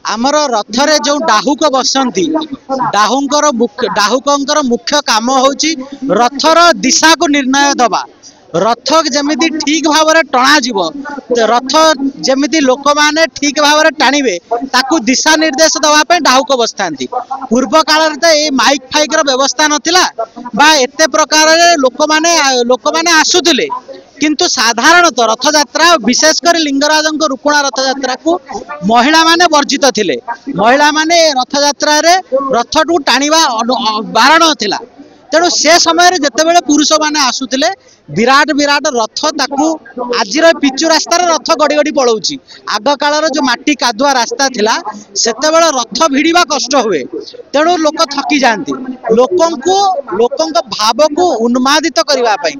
आमर रथरे जो डाहुक बसंती डाहुकंकर मुख्य काम होची रथर दिशा को निर्णय दबा रथ जमीती ठीक भाव में टणा जीव रथ जमीती लोक माने ठीक भाव में टाणिबे ताकू दिशा निर्देश दवाई डाहुक बसता पूर्व काल तो ये माइक फाइक व्यवस्था नथिला बा एते प्रकार लोक माने आसुतिले किंतु साधारणतः रथ यात्रा विशेषकर लिंगराज रुकुणा रथ यात्रा को महिला माने वर्जित थिले महिला माने रथ यात्रा रे रथ टू टाणीबा बारण थिला तेणु से समय जितेबाला पुरुष मैंने आसुले विराट विराट रथ ताकू आज पिचु रास्ता रथ गड़ी गड़ी पलाऊँ आग कालर जो माटी कादुआ रास्ता थिला सेते रथ भिड़ा कष्ट हुए तेणु लोक थकी जाती लोक भाव को उन्मादित करने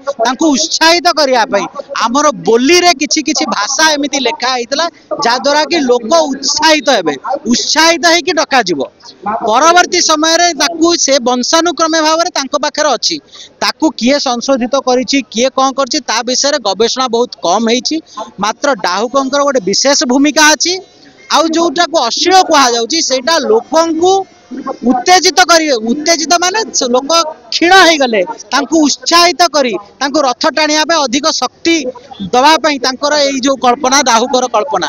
उत्साहित करने आमर बोली रे किछि किछि भाषा एमती लेखाई जहाद्वारा कि लोक उत्साहित हे उत्साहित होकर डक परवर्ती समय से वंशानुक्रमे भाव में पाखे अच्छी ताकू किए संशोधित करिछि किए कौन करछि ता विषय रे गवेषणा बहुत कम होईछि मात्र डाहुकंकर गोटे विशेष भूमिका अछि आउ जोटा को अश्लील कहा जाउछि सेटा लोकंकु उत्तेजित करिवे उत्तेजित माने लोक क्षीण हो गले तांकु उत्साहित करी तांकु रथ टाणिया पे अधिक शक्ति दवा पई तांकर एई जो कल्पना डाहुकर कल्पना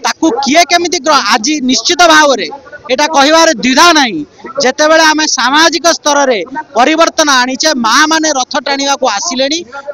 ताकू किए केमिति आज निश्चित भाव रे एटा कहिबार द्विधा नहीं जेतेबेले आमे सामाजिक स्तर रे परिवर्तन आनीचे माँ माने रथ टाणिया को आसिले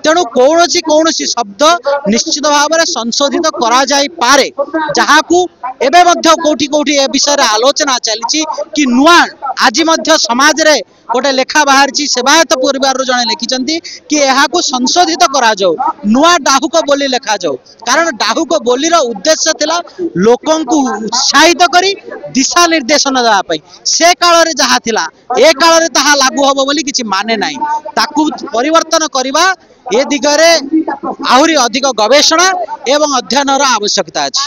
तेणु कौनसी शब्द निश्चित भाव में संशोधित करा जाई पारे जहाँ को एबे मध्य कोठी कोठी ए विषय रे आलोचना चली कि नुआ आज मध्य समाज रे गोटे लेखा बाहर सेवायत परिवार जड़े लिखिं कि यह संशोधित करा जाऊ नुआ डाहुक बोली लेखा जाऊ कारण डाहुक बोलीर उद्देश्य थिला लोकों को उत्साहित करी दिशा निर्देशन देवाई से काल रे जहाँ थिला ए काल रे ताहा लागू हबो बोली किछि माने नाही ताकू परिवर्तन करिबा ए दिगरे आहुरी अधिक गवेषणा एवं अध्ययन आवश्यकता अछि।